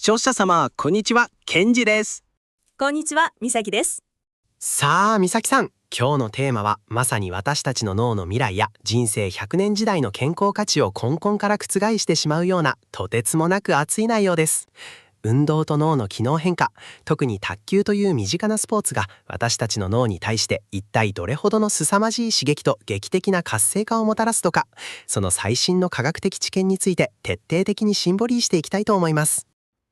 聴者様、こんにちは。ケンジです。こんにちは、みさきです。さあ、みさきさん。今日のテーマは、まさに私たちの脳の未来や人生100年時代の健康価値を根本から覆してしまうような、とてつもなく熱い内容です。運動と脳の機能変化、特に卓球という身近なスポーツが私たちの脳に対して一体どれほどの凄まじい刺激と劇的な活性化をもたらすのか、その最新の科学的知見について徹底的にシンボリーしていきたいと思います。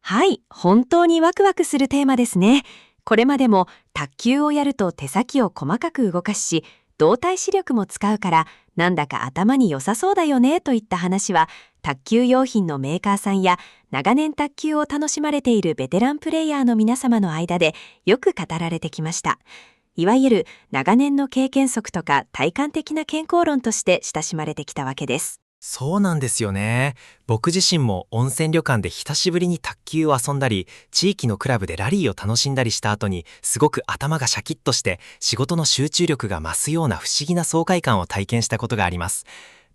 はい、本当にワクワクするテーマですね。これまでも卓球をやると手先を細かく動かし、動体視力も使うからなんだか頭に良さそうだよねといった話は、卓球用品のメーカーさんや長年卓球を楽しまれているベテランプレイヤーの皆様の間でよく語られてきました。いわゆる長年の経験則とか体感的な健康論として親しまれてきたわけです。そうなんですよね。僕自身も温泉旅館で久しぶりに卓球を遊んだり、地域のクラブでラリーを楽しんだりした後に、すごく頭がシャキッとして仕事の集中力が増すような不思議な爽快感を体験したことがあります。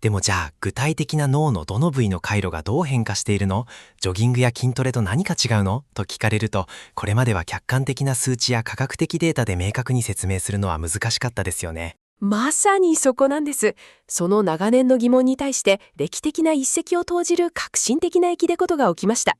でもじゃあ、具体的な脳のどの部位の回路がどう変化しているの？ジョギングや筋トレと何か違うの？と聞かれると、これまでは客観的な数値や科学的データで明確に説明するのは難しかったですよね。まさにそこなんです。その長年の疑問に対して歴的な一石を投じる革新的な出来事が起きました。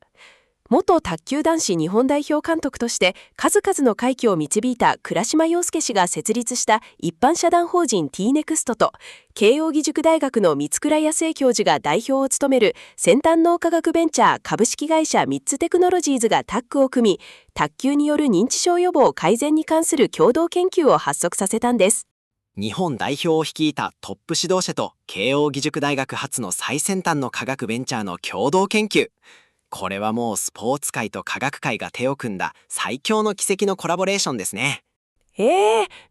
元卓球男子日本代表監督として数々の快挙を導いた倉島陽介氏が設立した一般社団法人 T-NEXT と、慶應義塾大学の三倉康江教授が代表を務める先端脳科学ベンチャー株式会社ミッツテクノロジーズがタッグを組み、卓球による認知症予防改善に関する共同研究を発足させたんです。日本代表を率いたトップ指導者と慶應義塾大学発の最先端の科学ベンチャーの共同研究。これはもうスポーツ界と科学界が手を組んだ最強の奇跡のコラボレーションですね。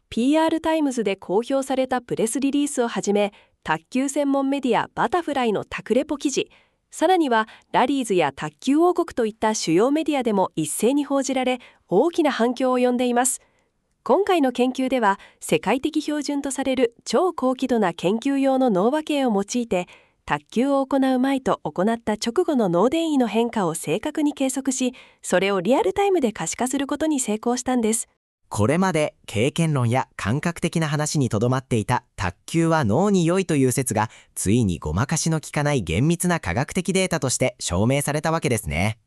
PR タイムズで公表されたプレスリリースをはじめ、卓球専門メディアバタフライの卓レポ記事、さらにはラリーズや卓球王国といった主要メディアでも一斉に報じられ、大きな反響を呼んでいます。今回の研究では、世界的標準とされる超高輝度な研究用の脳波計を用いて、卓球を行う前と行った直後の脳電位の変化を正確に計測し、それをリアルタイムで可視化することに成功したんです。これまで経験論や感覚的な話にとどまっていた卓球は脳に良いという説が、ついにごまかしの効かない厳密な科学的データとして証明されたわけですね。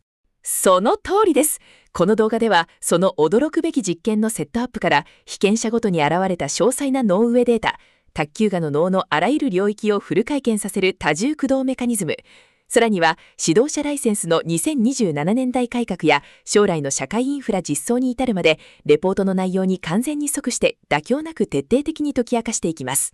その通りです。この動画では、その驚くべき実験のセットアップから被験者ごとに現れた詳細な脳上データ、卓球画の脳のあらゆる領域をフル回転させる多重駆動メカニズム、さらには指導者ライセンスの2027年代改革や将来の社会インフラ実装に至るまで、レポートの内容に完全に即して妥協なく徹底的に解き明かしていきます。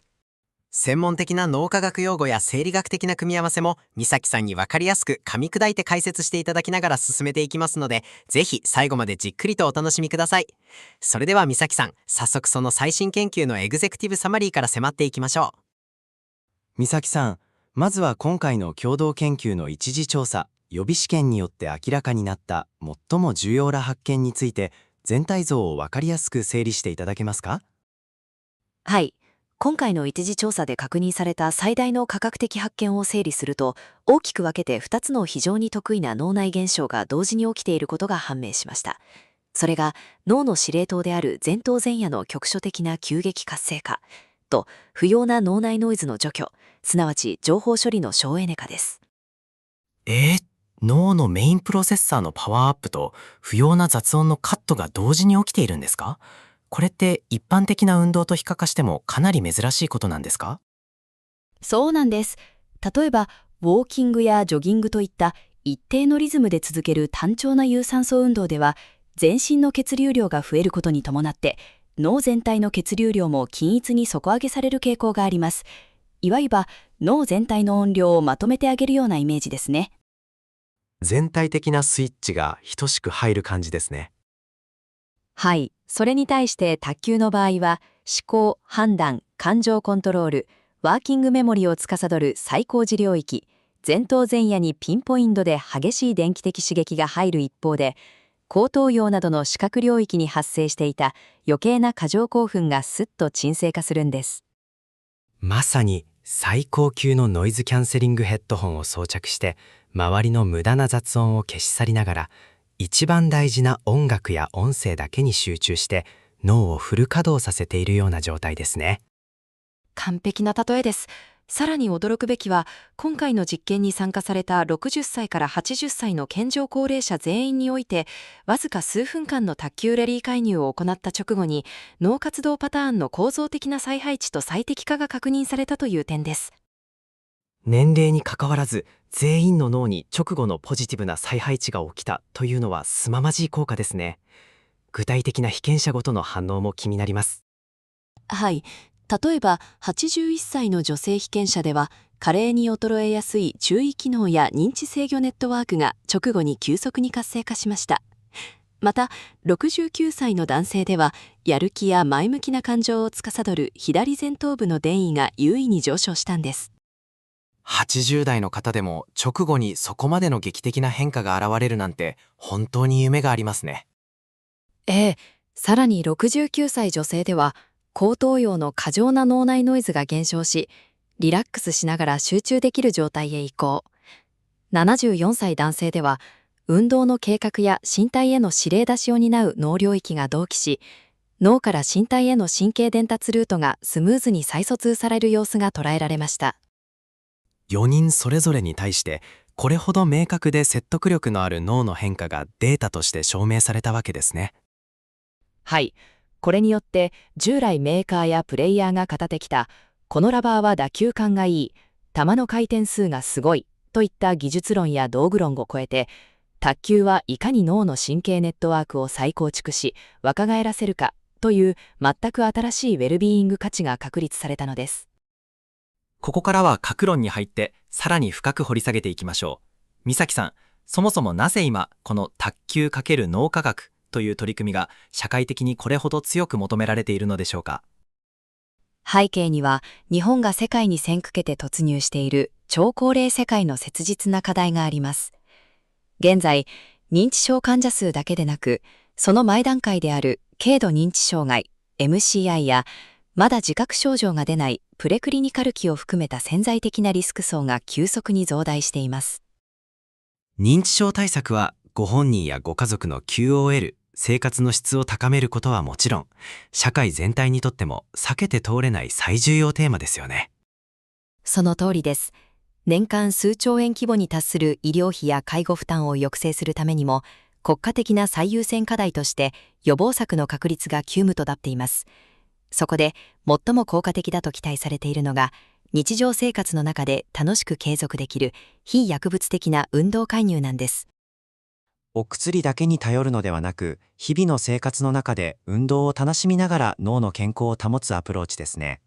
専門的な脳科学用語や生理学的な組み合わせも、美咲さんに分かりやすく噛み砕いて解説していただきながら進めていきますので、ぜひ最後までじっくりとお楽しみください。それでは美咲さん、早速その最新研究のエグゼクティブサマリーから迫っていきましょう。美咲さん、まずは今回の共同研究の一次調査、予備試験によって明らかになった最も重要な発見について、全体像を分かりやすく整理していただけますか？はい。今回の一次調査で確認された最大の科学的発見を整理すると、大きく分けて2つの非常に得意な脳内現象が同時に起きていることが判明しました。それが脳の司令塔である前頭前野の局所的な急激活性化と、不要な脳内ノイズの除去、すなわち情報処理の省エネ化です。脳のメインプロセッサーのパワーアップと不要な雑音のカットが同時に起きているんですか？これって一般的な運動と比較してもかなり珍しいことなんですか？そうなんです。例えば、ウォーキングやジョギングといった一定のリズムで続ける単調な有酸素運動では、全身の血流量が増えることに伴って、脳全体の血流量も均一に底上げされる傾向があります。いわゆる脳全体の音量をまとめてあげるようなイメージですね。全体的なスイッチが等しく入る感じですね。はい。それに対して卓球の場合は、思考、判断、感情コントロール、ワーキングメモリを司る最高次領域、前頭前野にピンポイントで激しい電気的刺激が入る一方で、後頭葉などの視覚領域に発生していた余計な過剰興奮がすっと鎮静化するんです。まさに最高級のノイズキャンセリングヘッドホンを装着して、周りの無駄な雑音を消し去りながら、一番大事な音楽や音声だけに集中して脳をフル稼働させているような状態ですね。完璧な例えです。さらに驚くべきは、今回の実験に参加された60歳から80歳の健常高齢者全員において、わずか数分間の卓球ラリー介入を行った直後に、脳活動パターンの構造的な再配置と最適化が確認されたという点です。年齢に関わらず全員の脳に直後のポジティブな再配置が起きたというのは凄まじい効果ですね。具体的な被験者ごとの反応も気になります。はい。例えば、81歳の女性被験者では、加齢に衰えやすい注意機能や認知制御ネットワークが直後に急速に活性化しました。また、69歳の男性では、やる気や前向きな感情を司る左前頭部の電位が優位に上昇したんです。80代の方でも直後にそこまでの劇的な変化が現れるなんて本当に夢がありますね。さらに69歳女性では、後頭葉の過剰な脳内ノイズが減少し、リラックスしながら集中できる状態へ移行。74歳男性では、運動の計画や身体への指令出しを担う脳領域が同期し、脳から身体への神経伝達ルートがスムーズに再疎通される様子が捉えられました。4人それぞれに対してこれほど明確で説得力のある脳の変化がデータとして証明されたわけですね。はい。これによって従来メーカーやプレイヤーが語ってきたこのラバーは打球感がいい、球の回転数がすごいといった技術論や道具論を超えて、卓球はいかに脳の神経ネットワークを再構築し若返らせるかという全く新しいウェルビーイング価値が確立されたのです。ここからは各論に入ってさらに深く掘り下げていきましょう。美咲さん、そもそもなぜ今この卓球×脳科学という取り組みが社会的にこれほど強く求められているのでしょうか。背景には日本が世界に先駆けて突入している超高齢世界の切実な課題があります。現在、認知症患者数だけでなく、その前段階である軽度認知障害 MCI やまだ自覚症状が出ないプレクリニカル期を含めた潜在的なリスク層が急速に増大しています。認知症対策はご本人やご家族の QOL、生活の質を高めることはもちろん、社会全体にとっても避けて通れない最重要テーマですよね。その通りです。年間数兆円規模に達する医療費や介護負担を抑制するためにも、国家的な最優先課題として予防策の確立が急務となっています。そこで最も効果的だと期待されているのが、日常生活の中で楽しく継続できる非薬物的な運動介入なんです。お薬だけに頼るのではなく、日々の生活の中で運動を楽しみながら脳の健康を保つアプローチですね。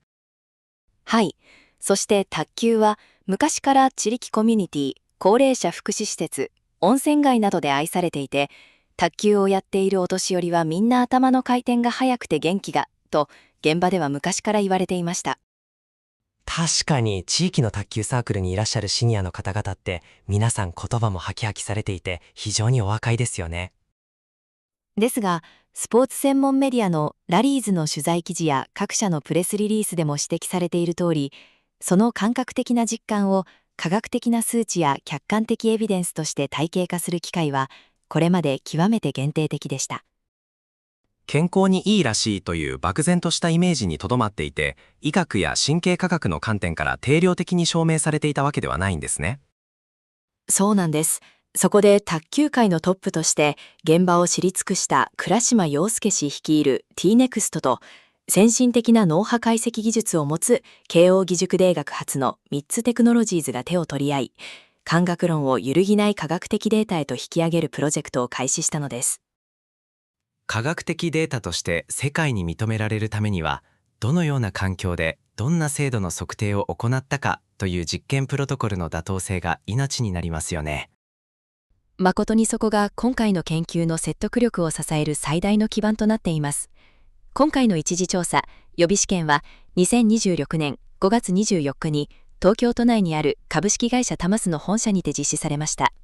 はい。そして卓球は昔から地力コミュニティ、高齢者福祉施設、温泉街などで愛されていて、卓球をやっているお年寄りはみんな頭の回転が速くて元気が、と現場では昔から言われていました。確かに地域の卓球サークルにいらっしゃるシニアの方々って皆さん言葉もハキハキされていて非常にお若いですよね。ですが、スポーツ専門メディアのラリーズの取材記事や各社のプレスリリースでも指摘されている通り、その感覚的な実感を科学的な数値や客観的エビデンスとして体系化する機会は、これまで極めて限定的でした。健康にいいらしいという漠然としたイメージにとどまっていて、医学や神経科学の観点から定量的に証明されていたわけではないんですね。そうなんです。そこで卓球界のトップとして現場を知り尽くした倉島陽介氏率いる T-NEXT と、先進的な脳波解析技術を持つ慶應義塾大学発の3つテクノロジーズが手を取り合い、感覚論を揺るぎない科学的データへと引き上げるプロジェクトを開始したのです。科学的データとして世界に認められるためには、どのような環境でどんな精度の測定を行ったかという実験プロトコルの妥当性が命になりますよね。誠にそこが今回の研究の説得力を支える最大の基盤となっています。今回の一次調査、予備試験は2026年5月24日に東京都内にある株式会社タマスの本社にて実施されました。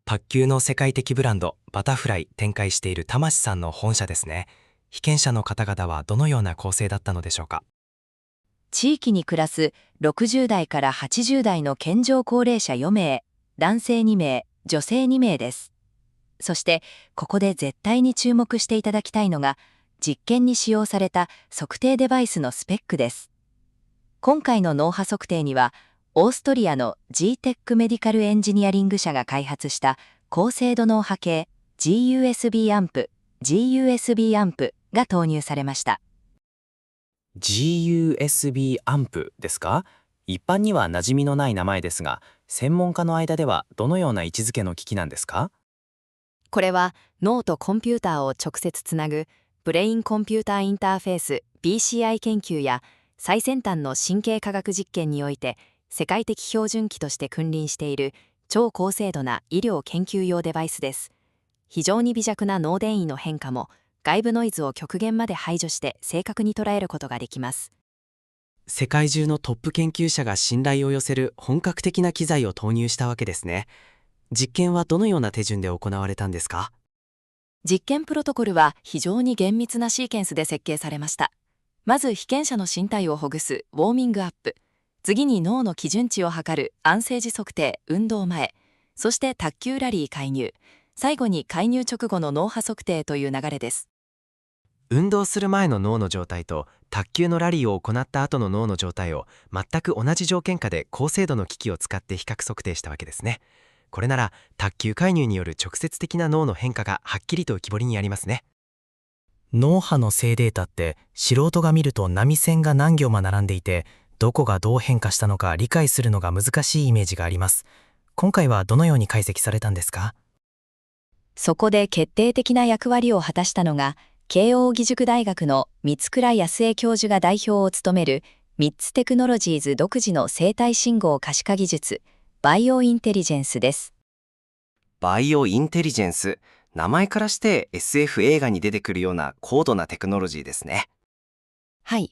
卓球の世界的ブランドバタフライ展開しているタマシさんの本社ですね。被験者の方々はどのような構成だったのでしょうか。地域に暮らす60代から80代の健常高齢者4名、男性2名、女性2名です。そしてここで絶対に注目していただきたいのが、実験に使用された測定デバイスのスペックです。今回の脳波測定には、オーストリアの G-TEC メディカルエンジニアリング社が開発した高精度脳波計 GUSB アンプが投入されました。GUSB アンプですか？一般には馴染みのない名前ですが、専門家の間ではどのような位置づけの機器なんですか？これは脳とコンピューターを直接つなぐブレインコンピューターインターフェース BCI 研究や最先端の神経科学実験において世界的標準機として君臨している超高精度な医療研究用デバイスです。非常に微弱な脳電位の変化も外部ノイズを極限まで排除して正確に捉えることができます。世界中のトップ研究者が信頼を寄せる本格的な機材を投入したわけですね。実験はどのような手順で行われたんですか？実験プロトコルは非常に厳密なシーケンスで設計されました。まず被験者の身体をほぐすウォーミングアップ、次に脳の基準値を測る安静時測定運動前、そして卓球ラリー介入、最後に介入直後の脳波測定という流れです。運動する前の脳の状態と卓球のラリーを行った後の脳の状態を全く同じ条件下で高精度の機器を使って比較測定したわけですね。これなら卓球介入による直接的な脳の変化がはっきりと浮き彫りにありますね。脳波の静データって素人が見ると波線が何行も並んでいて、どこがどう変化したのか理解するのが難しいイメージがあります。今回はどのように解析されたんですか？そこで決定的な役割を果たしたのが、慶應義塾大学の三倉康江教授が代表を務めるミッツテクノロジーズ独自の生体信号可視化技術、バイオインテリジェンスです。バイオインテリジェンス、名前からして SF 映画に出てくるような高度なテクノロジーですね。はい。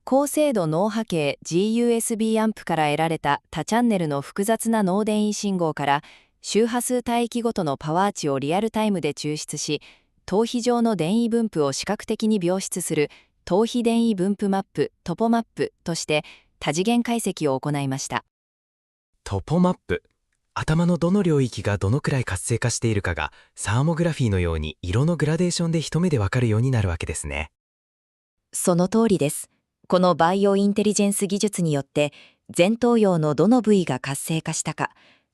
高精度脳波計 GUSB アンプから得られた多チャンネルの複雑な脳電位信号から周波数帯域ごとのパワー値をリアルタイムで抽出し、頭皮上の電位分布を視覚的に描出する頭皮電位分布マップトポマップとして多次元解析を行いました。トポマップ、頭のどの領域がどのくらい活性化しているかがサーモグラフィーのように色のグラデーションで一目でわかるようになるわけですね。その通りです。このバイオインテリジェンス技術によって前頭葉のどの部位が活性化したか、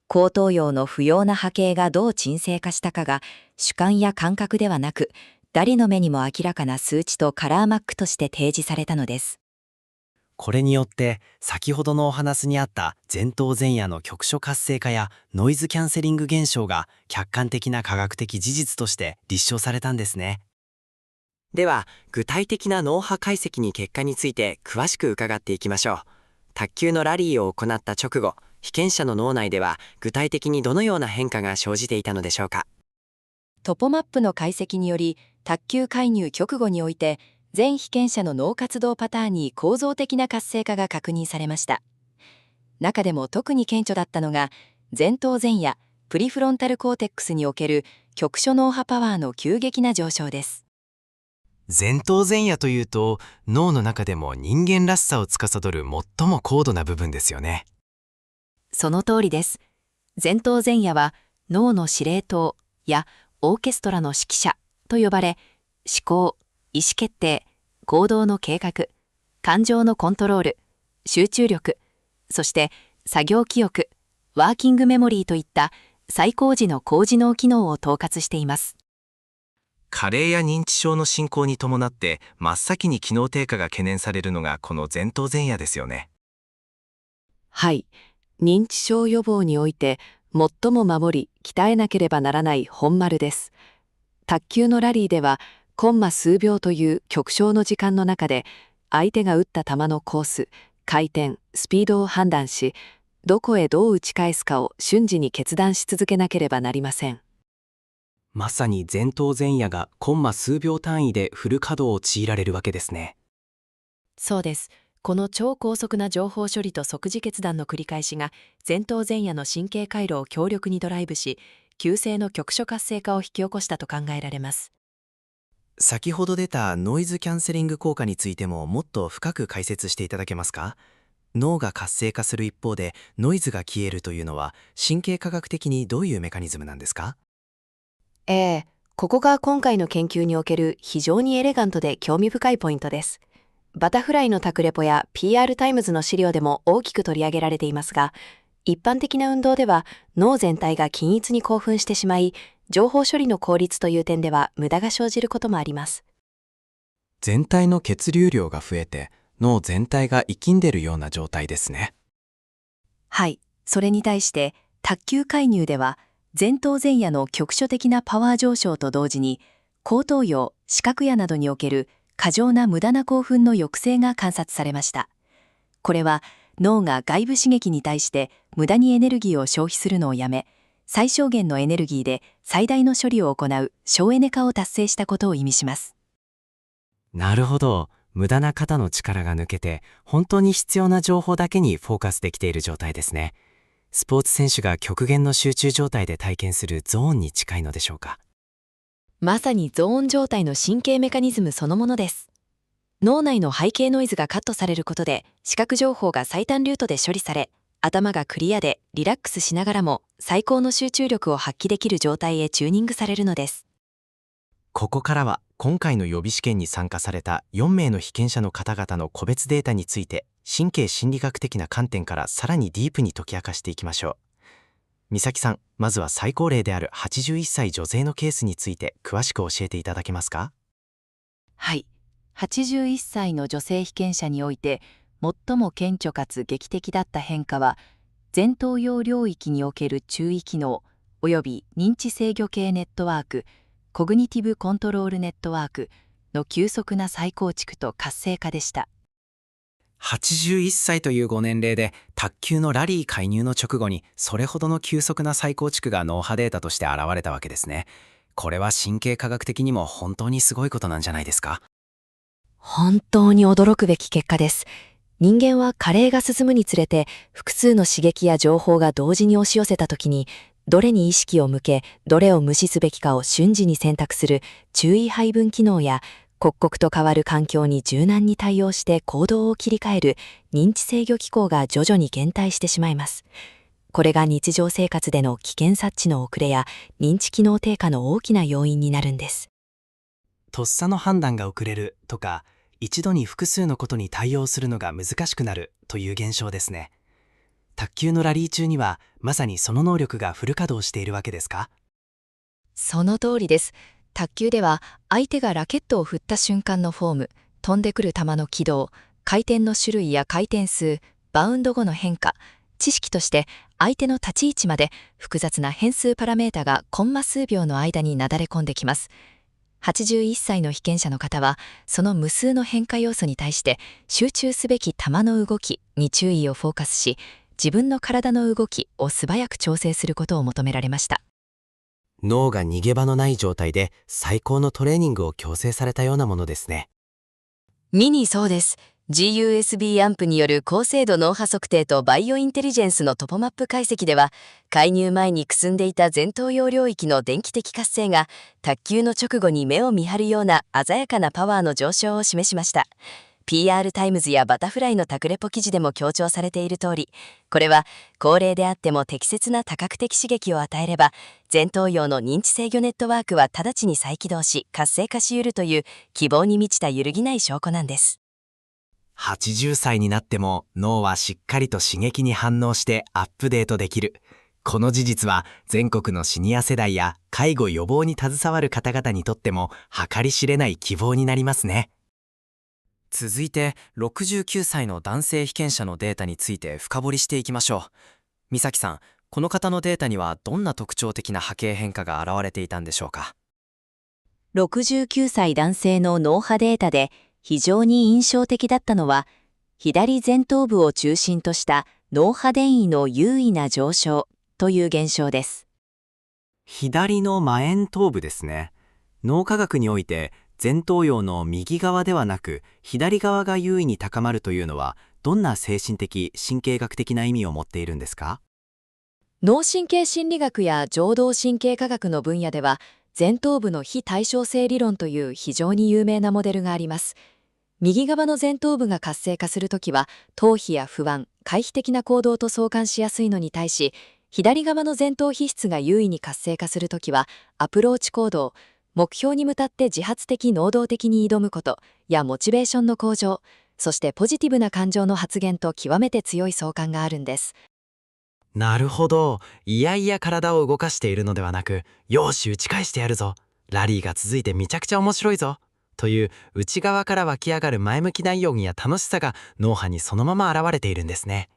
後頭葉の不要な波形がどう鎮静化したかが主観や感覚ではなく、誰の目にも明らかな数値とカラーマックとして提示されたのです。これによって先ほどのお話にあった前頭前野の局所活性化やノイズキャンセリング現象が客観的な科学的事実として立証されたんですね。では具体的な脳波解析に結果について詳しく伺っていきましょう。卓球のラリーを行った直後、被験者の脳内では具体的にどのような変化が生じていたのでしょうか。トポマップの解析により、卓球介入直後において全被験者の脳活動パターンに構造的な活性化が確認されました。中でも特に顕著だったのが前頭前野プリフロンタルコーテックスにおける局所脳波パワーの急激な上昇です。前頭前野というと脳の中でも人間らしさを司る最も高度な部分ですよね。その通りです。前頭前野は脳の司令塔やオーケストラの指揮者と呼ばれ、思考、意思決定、行動の計画、感情のコントロール、集中力、そして作業記憶、ワーキングメモリーといった最高次の高次脳機能を統括しています。加齢や認知症の進行に伴って真っ先に機能低下が懸念されるのがこの前頭前野ですよね。はい。認知症予防において最も守り鍛えなければならない本丸です。卓球のラリーではコンマ数秒という極小の時間の中で相手が打った球のコース、回転、スピードを判断し、どこへどう打ち返すかを瞬時に決断し続けなければなりません。まさに前頭前野がコンマ数秒単位でフル稼働を強いられるわけですね。そうです。この超高速な情報処理と即時決断の繰り返しが前頭前野の神経回路を強力にドライブし、急性の局所活性化を引き起こしたと考えられます。先ほど出たノイズキャンセリング効果についてももっと深く解説していただけますか？脳が活性化する一方でノイズが消えるというのは神経科学的にどういうメカニズムなんですか？ここが今回の研究における非常にエレガントで興味深いポイントです。バタフライのタクレポや PR タイムズの資料でも大きく取り上げられていますが、一般的な運動では脳全体が均一に興奮してしまい、情報処理の効率という点では無駄が生じることもあります。全体の血流量が増えて脳全体が生きんでるような状態ですね。はい、それに対して卓球介入では前頭前野の局所的なパワー上昇と同時に後頭葉、視覚野などにおける過剰な無駄な興奮の抑制が観察されました。これは脳が外部刺激に対して無駄にエネルギーを消費するのをやめ、最小限のエネルギーで最大の処理を行う省エネ化を達成したことを意味します。なるほど。無駄な肩の力が抜けて本当に必要な情報だけにフォーカスできている状態ですね。スポーツ選手が極限の集中状態で体験するゾーンに近いのでしょうか。まさにゾーン状態の神経メカニズムそのものです。脳内の背景ノイズがカットされることで視覚情報が最短ルートで処理され、頭がクリアでリラックスしながらも最高の集中力を発揮できる状態へチューニングされるのです。ここからは今回の予備試験に参加された4名の被験者の方々の個別データについて神経心理学的な観点からさらにディープに解き明かしていきましょう。美咲さん、まずは最高齢である81歳女性のケースについて詳しく教えていただけますか？はい。81歳の女性被験者において最も顕著かつ劇的だった変化は、前頭葉領域における注意機能及び認知制御系ネットワーク、コグニティブコントロールネットワークの急速な再構築と活性化でした。81歳というご年齢で卓球のラリー介入の直後にそれほどの急速な再構築が脳波データとして現れたわけですね。これは神経科学的にも本当にすごいことなんじゃないですか？本当に驚くべき結果です。人間は加齢が進むにつれて複数の刺激や情報が同時に押し寄せた時に、どれに意識を向けどれを無視すべきかを瞬時に選択する注意配分機能や、刻々と変わる環境に柔軟に対応して行動を切り替える認知制御機構が徐々に減退してしまいます。これが日常生活での危険察知の遅れや認知機能低下の大きな要因になるんです。とっさの判断が遅れるとか、一度に複数のことに対応するのが難しくなるという現象ですね。卓球のラリー中にはまさにその能力がフル稼働しているわけですか？その通りです。卓球では相手がラケットを振った瞬間のフォーム、飛んでくる球の軌道、回転の種類や回転数、バウンド後の変化、知識として相手の立ち位置まで複雑な変数パラメータがコンマ数秒の間になだれ込んできます。81歳の被験者の方はその無数の変化要素に対して集中すべき球の動きに注意をフォーカスし、自分の体の動きを素早く調整することを求められました。脳が逃げ場のない状態で最高のトレーニングを強制されたようなものですね。ミニそうです。GUSB アンプによる高精度脳波測定とバイオインテリジェンスのトポマップ解析では、介入前にくすんでいた前頭葉領域の電気的活性が卓球の直後に目を見張るような鮮やかなパワーの上昇を示しました。PR タイムズやバタフライのタクレポ記事でも強調されている通り、これは高齢であっても適切な多角的刺激を与えれば、前頭葉の認知制御ネットワークは直ちに再起動し活性化し得るという希望に満ちた揺るぎない証拠なんです。80歳になっても脳はしっかりと刺激に反応してアップデートできる。この事実は全国のシニア世代や介護予防に携わる方々にとっても計り知れない希望になりますね。続いて69歳の男性被験者のデータについて深掘りしていきましょう。美咲さん、この方のデータにはどんな特徴的な波形変化が現れていたんでしょうか？69歳男性の脳波データで非常に印象的だったのは、左前頭部を中心とした脳波電位の優位な上昇という現象です。左の前円頭部ですね。脳科学において前頭葉の右側ではなく左側が優位に高まるというのはどんな精神的・神経学的な意味を持っているんですか？脳神経心理学や情動神経科学の分野では、前頭部の非対称性理論という非常に有名なモデルがあります。右側の前頭部が活性化するときは、逃避や不安、回避的な行動と相関しやすいのに対し、左側の前頭皮質が優位に活性化するときは、アプローチ行動、目標に向かって自発的能動的に挑むことやモチベーションの向上、そしてポジティブな感情の発現と極めて強い相関があるんです。なるほど。いやいや体を動かしているのではなく、よーし打ち返してやるぞ。ラリーが続いてめちゃくちゃ面白いぞ。という内側から湧き上がる前向きな意欲や楽しさが脳波にそのまま現れているんですね。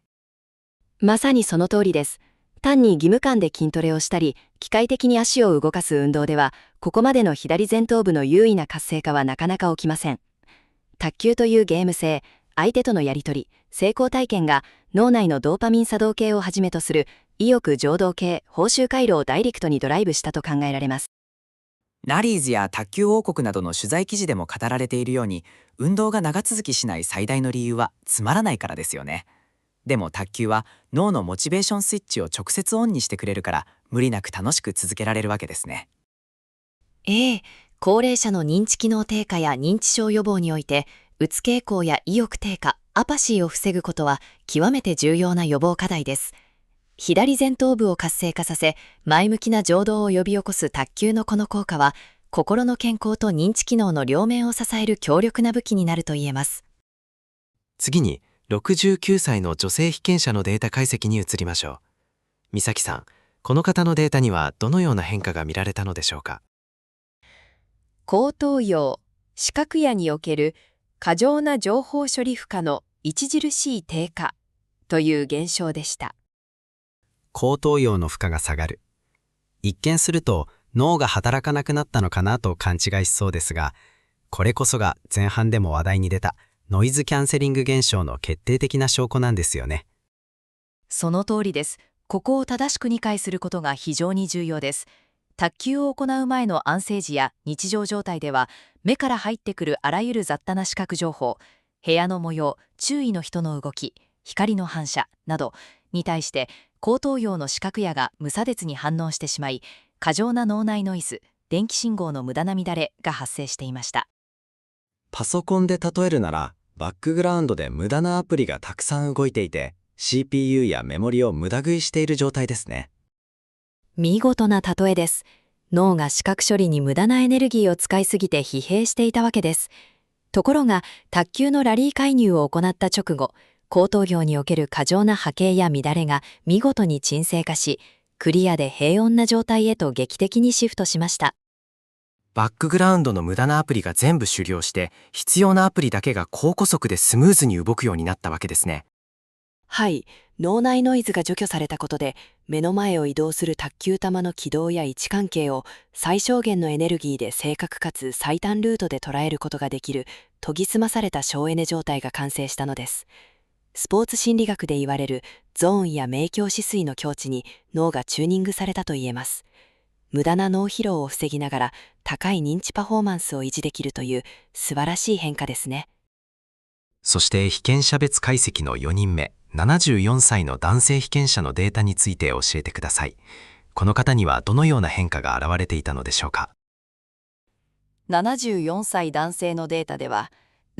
まさにその通りです。単に義務感で筋トレをしたり、機械的に足を動かす運動では、ここまでの左前頭部の優位な活性化はなかなか起きません。卓球というゲーム性、相手とのやりとり、成功体験が脳内のドーパミン作動系をはじめとする意欲情動系、報酬回路をダイレクトにドライブしたと考えられます。ラリーズや卓球王国などの取材記事でも語られているように、運動が長続きしない最大の理由はつまらないからですよね。でも卓球は脳のモチベーションスイッチを直接オンにしてくれるから、無理なく楽しく続けられるわけですね。高齢者の認知機能低下や認知症予防において、うつ傾向や意欲低下、アパシーを防ぐことは極めて重要な予防課題です。左前頭部を活性化させ、前向きな情動を呼び起こす卓球のこの効果は、心の健康と認知機能の両面を支える強力な武器になると言えます。次に69歳の女性被験者のデータ解析に移りましょう。美咲さん、この方のデータにはどのような変化が見られたのでしょうか。後頭葉、視覚野における過剰な情報処理負荷の著しい低下という現象でした。後頭葉の負荷が下がる。一見すると脳が働かなくなったのかなと勘違いしそうですが、これこそが前半でも話題に出たノイズキャンセリング現象の決定的な証拠なんですよね。その通りです。ここを正しく理解することが非常に重要です。卓球を行う前の安静時や日常状態では、目から入ってくるあらゆる雑多な視覚情報、部屋の模様、周囲の人の動き、光の反射などに対して後頭葉の視覚野が無差別に反応してしまい、過剰な脳内ノイズ、電気信号の無駄な乱れが発生していました。パソコンで例えるなら、バックグラウンドで無駄なアプリがたくさん動いていて、CPU やメモリを無駄食いしている状態ですね。見事な例えです。脳が視覚処理に無駄なエネルギーを使いすぎて疲弊していたわけです。ところが、卓球のラリー介入を行った直後、後頭葉における過剰な波形や乱れが見事に鎮静化し、クリアで平穏な状態へと劇的にシフトしました。バックグラウンドの無駄なアプリが全部終了して、必要なアプリだけが高加速でスムーズに動くようになったわけですね。はい、脳内ノイズが除去されたことで、目の前を移動する卓球球の軌道や位置関係を最小限のエネルギーで正確かつ最短ルートで捉えることができる研ぎ澄まされた省エネ状態が完成したのです。スポーツ心理学で言われるゾーンや明鏡止水の境地に脳がチューニングされたと言えます。無駄な脳疲労を防ぎながら高い認知パフォーマンスを維持できるという素晴らしい変化ですね。そして被験者別解析の4人目、74歳の男性被験者のデータについて教えてください。この方にはどのような変化が現れていたのでしょうか。74歳男性のデータでは、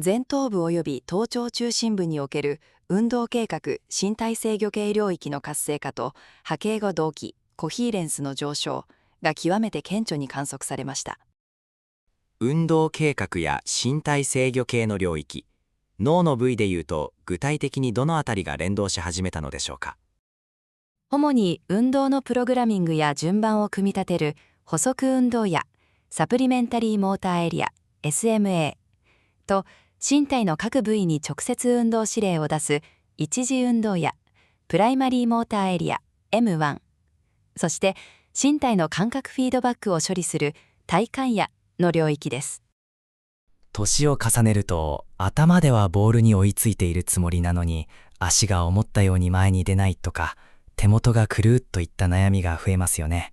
前頭部及び頭頂中心部における運動計画身体制御系領域の活性化と波形後同期コヒーレンスの上昇が極めて顕著に観測されました。運動計画や身体制御系の領域、脳の部位でいうと具体的にどのあたりが連動し始めたのでしょうか。主に運動のプログラミングや順番を組み立てる補足運動やサプリメンタリーモーターエリア SMA と身体の各部位に直接運動指令を出す一次運動やプライマリーモーターエリア M1、 そして身体の感覚フィードバックを処理する体感野の領域です。年を重ねると頭ではボールに追いついているつもりなのに足が思ったように前に出ないとか手元が狂うといった悩みが増えますよね。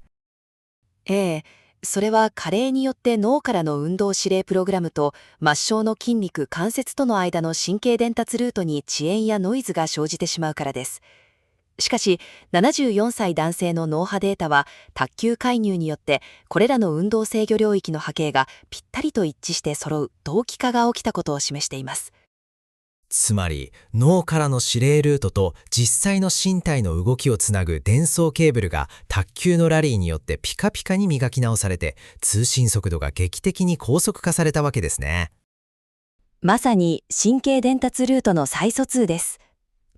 それは加齢によって脳からの運動指令プログラムと末梢の筋肉関節との間の神経伝達ルートに遅延やノイズが生じてしまうからです。しかし74歳男性の脳波データは卓球介入によってこれらの運動制御領域の波形がぴったりと一致して揃う同期化が起きたことを示しています。つまり脳からの指令ルートと実際の身体の動きをつなぐ伝送ケーブルが卓球のラリーによってピカピカに磨き直されて、通信速度が劇的に高速化されたわけですね。まさに神経伝達ルートの再疎通です。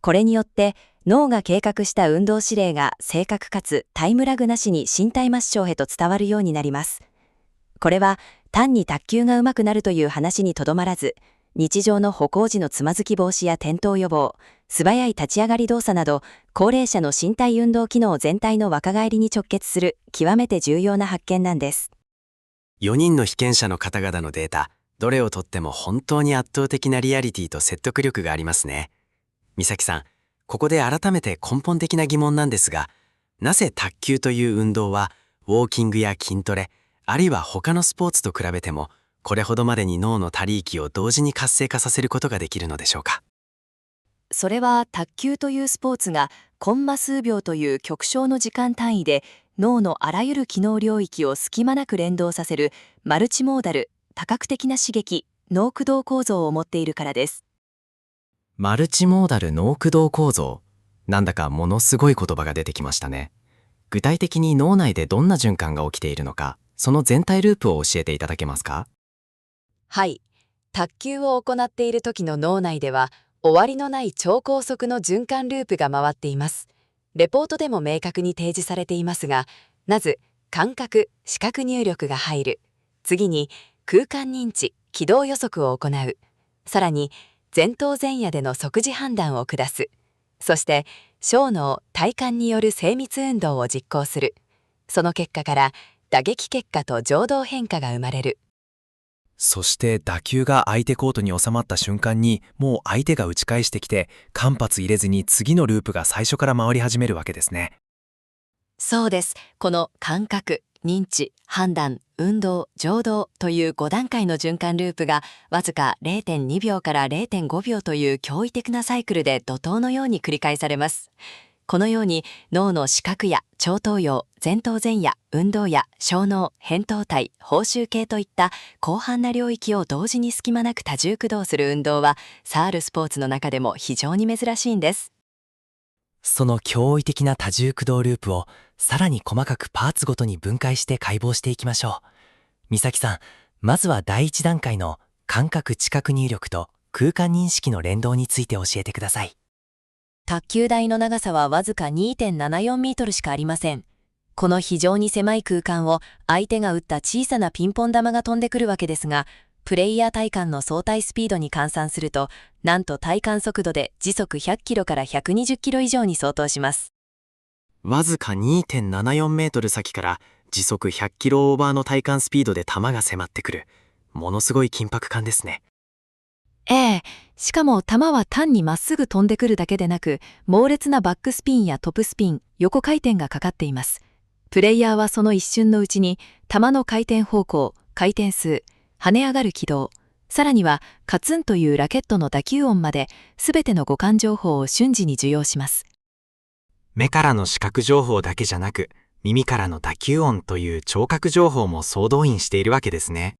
これによって脳が計画した運動指令が正確かつタイムラグなしに身体末梢へと伝わるようになります。これは単に卓球が上手くなるという話にとどまらず、日常の歩行時のつまずき防止や転倒予防、素早い立ち上がり動作など、高齢者の身体運動機能全体の若返りに直結する極めて重要な発見なんです。4人の被験者の方々のデータ、どれをとっても本当に圧倒的なリアリティと説得力がありますね。美咲さん、ここで改めて根本的な疑問なんですが、なぜ卓球という運動はウォーキングや筋トレ、あるいは他のスポーツと比べてもこれほどまでに脳の他力域を同時に活性化させることができるのでしょうか。それは卓球というスポーツがコンマ数秒という極小の時間単位で脳のあらゆる機能領域を隙間なく連動させるマルチモーダル、多角的な刺激、脳駆動構造を持っているからです。マルチモーダル脳駆動構造。なんだかものすごい言葉が出てきましたね。具体的に脳内でどんな循環が起きているのか、その全体ループを教えていただけますか？はい。卓球を行っている時の脳内では、終わりのない超高速の循環ループが回っています。レポートでも明確に提示されていますが、まず、感覚・視覚入力が入る。次に、空間認知・軌道予測を行う。さらに、前頭前野での即時判断を下す。そして、小脳・体幹による精密運動を実行する。その結果から、打撃結果と情動変化が生まれる。そして打球が相手コートに収まった瞬間に、もう相手が打ち返してきて、間髪入れずに次のループが最初から回り始めるわけですね。そうです。この感覚、認知、判断、運動、情動という5段階の循環ループがわずか 0.2 秒から0.5秒という驚異的なサイクルで怒涛のように繰り返されます。このように脳の視覚や超頭葉、前頭前野、運動野、小脳、扁桃体、報酬系といった広範な領域を同時に隙間なく多重駆動する運動は、あるスポーツの中でも非常に珍しいんです。その驚異的な多重駆動ループをさらに細かくパーツごとに分解して解剖していきましょう。美咲さん、まずは第一段階の感覚知覚入力と空間認識の連動について教えてください。卓球台の長さはわずか 2.74 メートルしかありません。この非常に狭い空間を相手が打った小さなピンポン玉が飛んでくるわけですが、プレイヤー体感の相対スピードに換算すると、なんと体感速度で時速100キロから120キロ以上に相当します。わずか 2.74 メートル先から時速100キロオーバーの体感スピードで球が迫ってくる。ものすごい緊迫感ですね。しかも球は単にまっすぐ飛んでくるだけでなく、猛烈なバックスピンやトップスピン、横回転がかかっています。プレイヤーはその一瞬のうちに、球の回転方向、回転数、跳ね上がる軌道、さらにはカツンというラケットの打球音まで、すべての五感情報を瞬時に受容します。目からの視覚情報だけじゃなく、耳からの打球音という聴覚情報も総動員しているわけですね。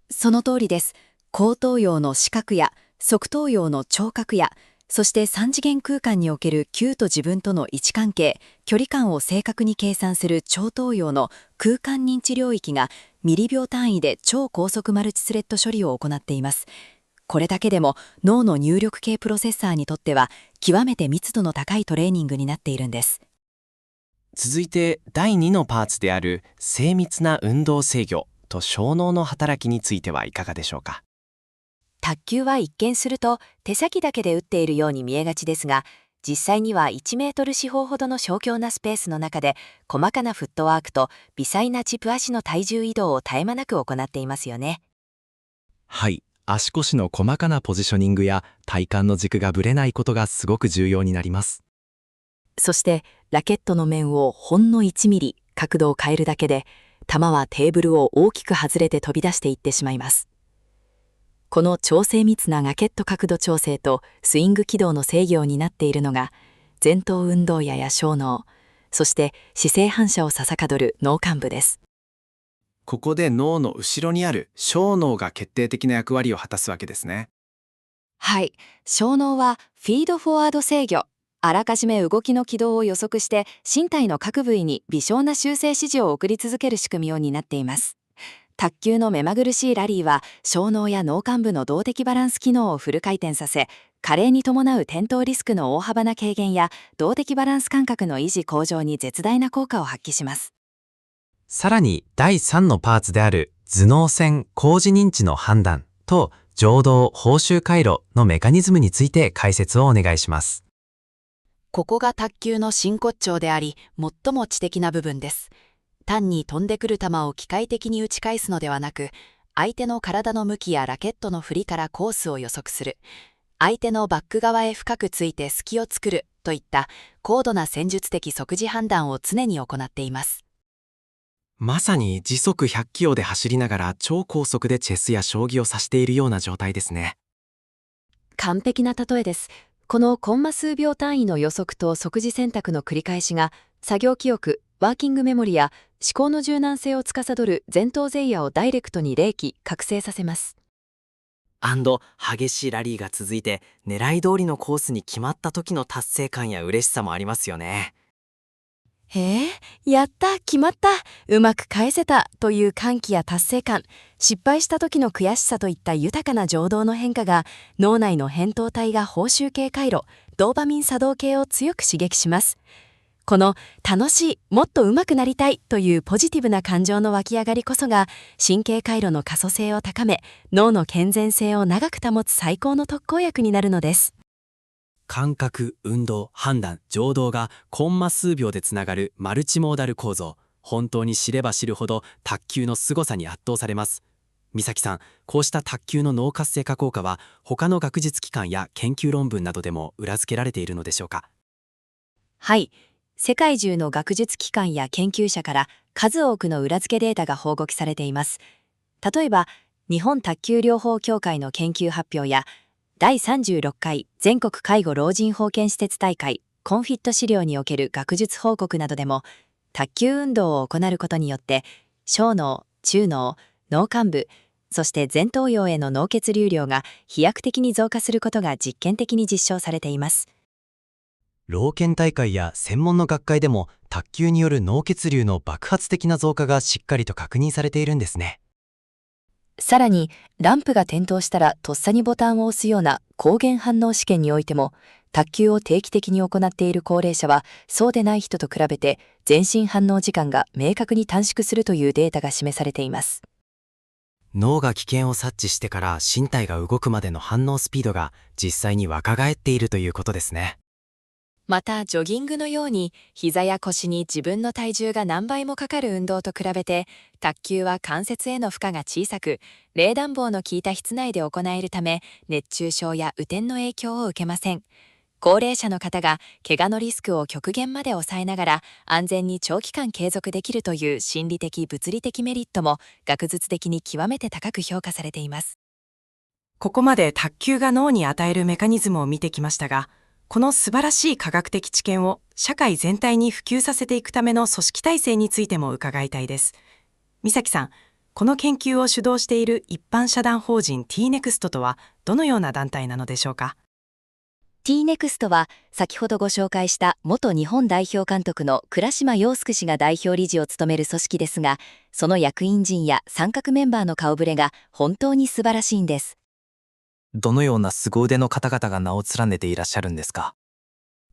その通りです。後頭葉の視覚や側頭葉の聴覚や、そして3次元空間における球と自分との位置関係、距離感を正確に計算する超頭葉の空間認知領域がミリ秒単位で超高速マルチスレッド処理を行っています。これだけでも脳の入力系プロセッサーにとっては極めて密度の高いトレーニングになっているんです。続いて第2のパーツである精密な運動制御と小脳の働きについてはいかがでしょうか。卓球は一見すると手先だけで打っているように見えがちですが、実際には1メートル四方ほどの小強なスペースの中で細かなフットワークと微細なチップ足の体重移動を絶え間なく行っていますよね。はい、足腰の細かなポジショニングや体幹の軸がぶれないことがすごく重要になります。そしてラケットの面をほんの1ミリ角度を変えるだけで、球はテーブルを大きく外れて飛び出していってしまいます。この超精密なラケット角度調整とスイング軌道の制御を担っているのが、前頭運動野や小脳、そして姿勢反射を司る脳幹部です。ここで脳の後ろにある小脳が決定的な役割を果たすわけですね。はい。小脳はフィードフォワード制御。あらかじめ動きの軌道を予測して身体の各部位に微小な修正指示を送り続ける仕組みを担っています。卓球の目まぐるしいラリーは小脳や脳幹部の動的バランス機能をフル回転させ、加齢に伴う転倒リスクの大幅な軽減や動的バランス感覚の維持向上に絶大な効果を発揮します。さらに第3のパーツである頭脳線高次認知の判断と情動報酬回路のメカニズムについて解説をお願いします。ここが卓球の真骨頂であり、最も知的な部分です。単に飛んでくる球を機械的に打ち返すのではなく、相手の体の向きやラケットの振りからコースを予測する、相手のバック側へ深くついて隙を作るといった高度な戦術的即時判断を常に行っています。まさに時速100キロで走りながら超高速でチェスや将棋を指しているような状態ですね。完璧な例えです。このコンマ数秒単位の予測と即時選択の繰り返しが、作業記憶、ワーキングメモリや思考の柔軟性を司る前頭前野をダイレクトに励起、覚醒させます。激しいラリーが続いて、狙い通りのコースに決まった時の達成感や嬉しさもありますよね。やった、決まった、うまく返せたという歓喜や達成感、失敗した時の悔しさといった豊かな情動の変化が、脳内の扁桃体が報酬系回路、ドーパミン作動系を強く刺激します。この楽しい、もっと上手くなりたいというポジティブな感情の湧き上がりこそが、神経回路の可塑性を高め、脳の健全性を長く保つ最高の特効薬になるのです。感覚、運動、判断、情動がコンマ数秒でつながるマルチモーダル構造。本当に知れば知るほど卓球の凄さに圧倒されます。美咲さん、こうした卓球の脳活性化効果は他の学術機関や研究論文などでも裏付けられているのでしょうか？はい。世界中の学術機関や研究者から数多くの裏付けデータが報告されています。例えば、日本卓球療法協会の研究発表や、第36回全国介護老人保健施設大会コンフィット資料における学術報告などでも、卓球運動を行うことによって小脳、中脳、脳幹部、そして前頭葉への脳血流量が飛躍的に増加することが実験的に実証されています。老健大会や専門の学会でも卓球による脳血流の爆発的な増加がしっかりと確認されているんですね。さらに、ランプが点灯したらとっさにボタンを押すような抗原反応試験においても、卓球を定期的に行っている高齢者はそうでない人と比べて全身反応時間が明確に短縮するというデータが示されています。脳が危険を察知してから身体が動くまでの反応スピードが実際に若返っているということですね。またジョギングのように膝や腰に自分の体重が何倍もかかる運動と比べて、卓球は関節への負荷が小さく、冷暖房の効いた室内で行えるため、熱中症や雨天の影響を受けません。高齢者の方が怪我のリスクを極限まで抑えながら安全に長期間継続できるという心理的物理的メリットも学術的に極めて高く評価されています。ここまで卓球が脳に与えるメカニズムを見てきましたが、この素晴らしい科学的知見を社会全体に普及させていくための組織体制についても伺いたいです。美咲さん、この研究を主導している一般社団法人 T-NEXT とはどのような団体なのでしょうか？ T-NEXT は先ほどご紹介した元日本代表監督の倉島陽介氏が代表理事を務める組織ですが、その役員陣や参画メンバーの顔ぶれが本当に素晴らしいんです。どのような凄腕の方々が名を連ねていらっしゃるんですか？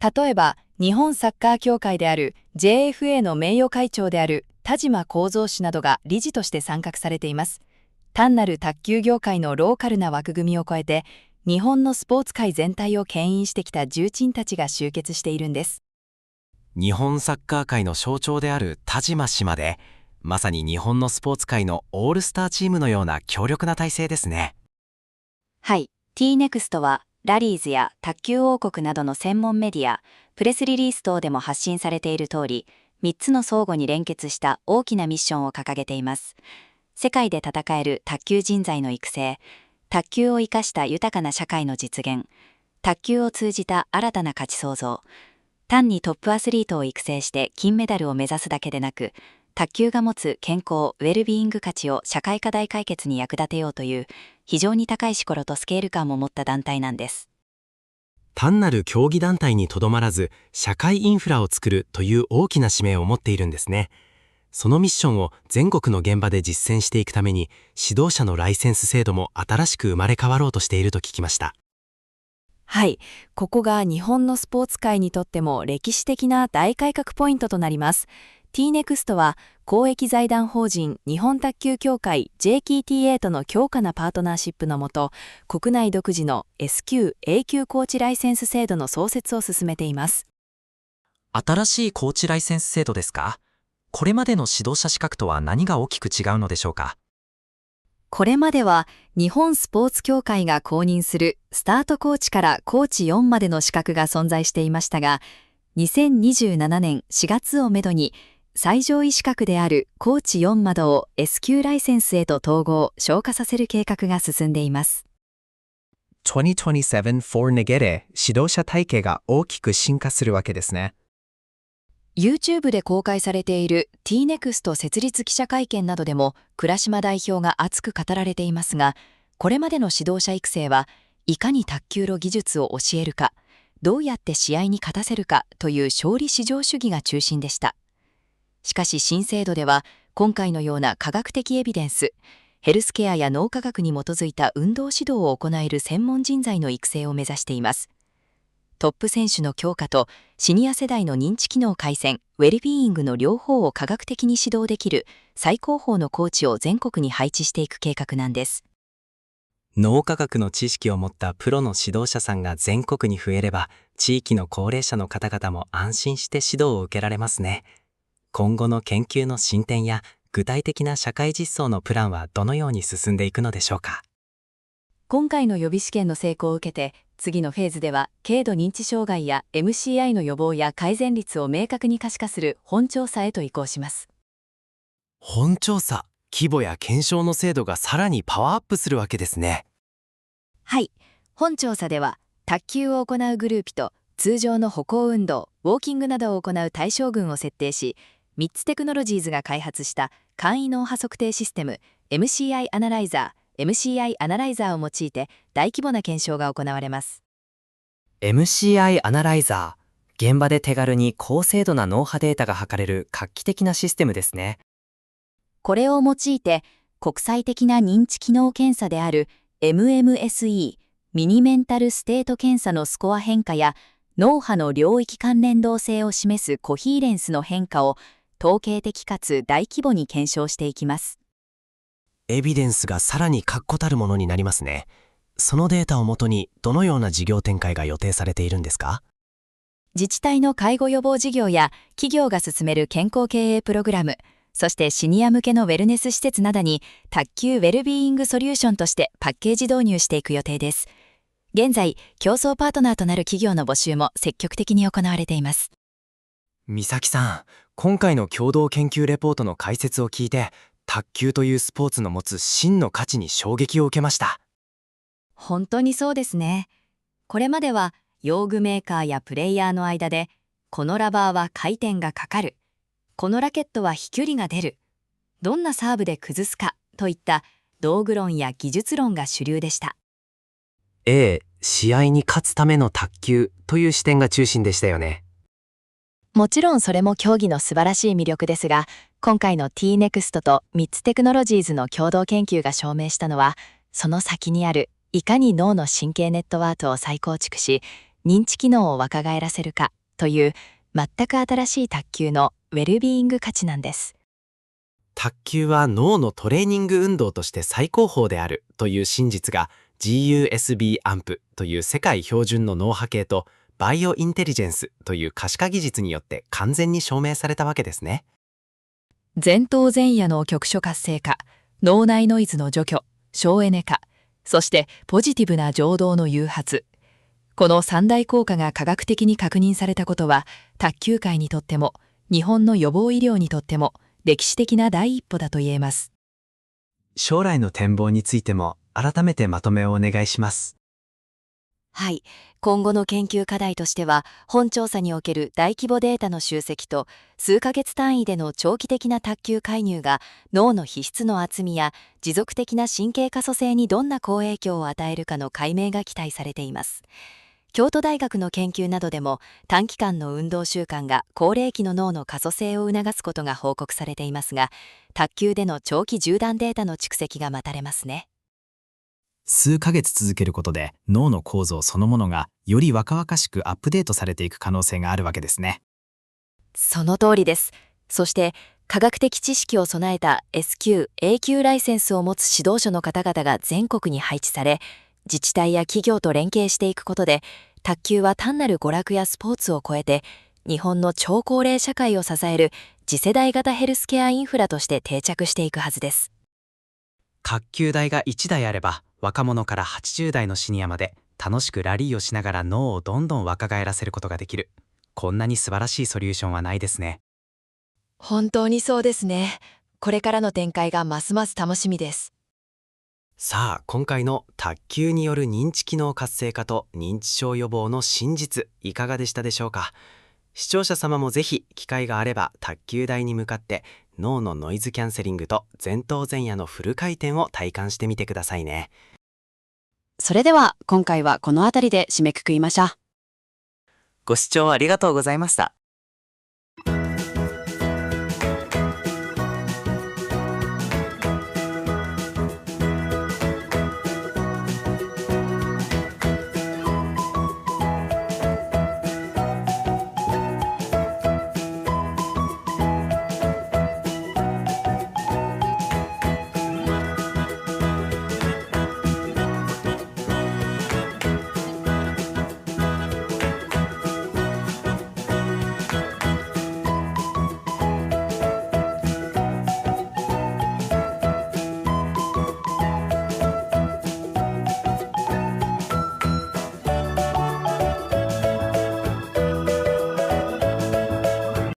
例えば、日本サッカー協会である JFA の名誉会長である田島幸三氏などが理事として参画されています。単なる卓球業界のローカルな枠組みを超えて、日本のスポーツ界全体を牽引してきた重鎮たちが集結しているんです。日本サッカー界の象徴である田島氏まで、まさに日本のスポーツ界のオールスターチームのような強力な体制ですね。はい、T-NEXT はラリーズや卓球王国などの専門メディア、プレスリリース等でも発信されている通り、3つの相互に連結した大きなミッションを掲げています。世界で戦える卓球人材の育成、卓球を生かした豊かな社会の実現、卓球を通じた新たな価値創造、単にトップアスリートを育成して金メダルを目指すだけでなく、卓球が持つ健康・ウェルビーイング価値を社会課題解決に役立てようという、非常に高い志向とスケール感を持った団体なんです。単なる競技団体にとどまらず、社会インフラを作るという大きな使命を持っているんですね。そのミッションを全国の現場で実践していくために、指導者のライセンス制度も新しく生まれ変わろうとしていると聞きました。はい、ここが日本のスポーツ界にとっても歴史的な大改革ポイントとなります。T-NEXT は公益財団法人日本卓球協会 JKTA との強化なパートナーシップのもと、国内独自の S 級 A 級コーチライセンス制度の創設を進めています。新しいコーチライセンス制度ですか？これまでの指導者資格とは何が大きく違うのでしょうか？これまでは日本スポーツ協会が公認するスタートコーチからコーチ4までの資格が存在していましたが、2027年4月をめどに最上位資格であるコーチ4までを S 級ライセンスへと統合・昇華させる計画が進んでいます。2027 for ネゲで指導者体系が大きく進化するわけですね。YouTube で公開されている T-NEXT 設立記者会見などでも倉島代表が熱く語られていますが、これまでの指導者育成はいかに卓球の技術を教えるか、どうやって試合に勝たせるかという勝利至上主義が中心でした。しかし新制度では今回のような科学的エビデンス、ヘルスケアや脳科学に基づいた運動指導を行える専門人材の育成を目指しています。トップ選手の強化とシニア世代の認知機能改善、ウェルビーイングの両方を科学的に指導できる最高峰のコーチを全国に配置していく計画なんです。脳科学の知識を持ったプロの指導者さんが全国に増えれば、地域の高齢者の方々も安心して指導を受けられますね。今後の研究の進展や具体的な社会実装のプランはどのように進んでいくのでしょうか。今回の予備試験の成功を受けて、次のフェーズでは軽度認知障害や MCI の予防や改善率を明確に可視化する本調査へと移行します。本調査、規模や検証の精度がさらにパワーアップするわけですね。はい、本調査では卓球を行うグループと通常の歩行運動、ウォーキングなどを行う対象群を設定し、3つテクノロジーズが開発した簡易脳波測定システム MCI アナライザーを用いて大規模な検証が行われます。 MCI アナライザー、現場で手軽に高精度な脳波データが測れる画期的なシステムですね。これを用いて国際的な認知機能検査である MMSE ミニメンタルステート検査のスコア変化や脳波の領域関連動性を示すコヒーレンスの変化を統計的かつ大規模に検証していきます。エビデンスがさらに確固たるものになりますね。そのデータをもとにどのような事業展開が予定されているんですか？自治体の介護予防事業や企業が進める健康経営プログラム、そしてシニア向けのウェルネス施設などに卓球ウェルビーイングソリューションとしてパッケージ導入していく予定です。現在、競争パートナーとなる企業の募集も積極的に行われています。美咲さん、今回の共同研究レポートの解説を聞いて、卓球というスポーツの持つ真の価値に衝撃を受けました。本当にそうですね。これまでは用具メーカーやプレイヤーの間で、このラバーは回転がかかる、このラケットは飛距離が出る、どんなサーブで崩すかといった道具論や技術論が主流でした。試合に勝つための卓球という視点が中心でしたよね。もちろんそれも競技の素晴らしい魅力ですが、今回の T-NEXT と3つテクノロジーズの共同研究が証明したのは、その先にあるいかに脳の神経ネットワークを再構築し、認知機能を若返らせるかという全く新しい卓球のウェルビーイング価値なんです。卓球は脳のトレーニング運動として最高峰であるという真実が GUSB アンプという世界標準の脳波計とバイオインテリジェンスという可視化技術によって完全に証明されたわけですね。前頭前野の局所活性化、脳内ノイズの除去、省エネ化、そしてポジティブな情動の誘発。この三大効果が科学的に確認されたことは、卓球界にとっても、日本の予防医療にとっても、歴史的な第一歩だと言えます。将来の展望についても改めてまとめをお願いします。はい、今後の研究課題としては、本調査における大規模データの集積と、数ヶ月単位での長期的な卓球介入が脳の皮質の厚みや持続的な神経可塑性にどんな好影響を与えるかの解明が期待されています。京都大学の研究などでも、短期間の運動習慣が高齢期の脳の可塑性を促すことが報告されていますが、卓球での長期縦断データの蓄積が待たれますね。数ヶ月続けることで脳の構造そのものがより若々しくアップデートされていく可能性があるわけですね。その通りです。そして科学的知識を備えた S級、A 級ライセンスを持つ指導者の方々が全国に配置され、自治体や企業と連携していくことで、卓球は単なる娯楽やスポーツを超えて、日本の超高齢社会を支える次世代型ヘルスケアインフラとして定着していくはずです。卓球台が1台あれば、若者から80代のシニアまで楽しくラリーをしながら脳をどんどん若返らせることができる。こんなに素晴らしいソリューションはないですね。本当にそうですね。これからの展開がますます楽しみです。さあ、今回の卓球による認知機能活性化と認知症予防の真実、いかがでしたでしょうか。視聴者様もぜひ機会があれば卓球台に向かって脳のノイズキャンセリングと前頭前野のフル回転を体感してみてくださいね。それでは今回はこの辺りで締めくくりましょう。ご視聴ありがとうございました。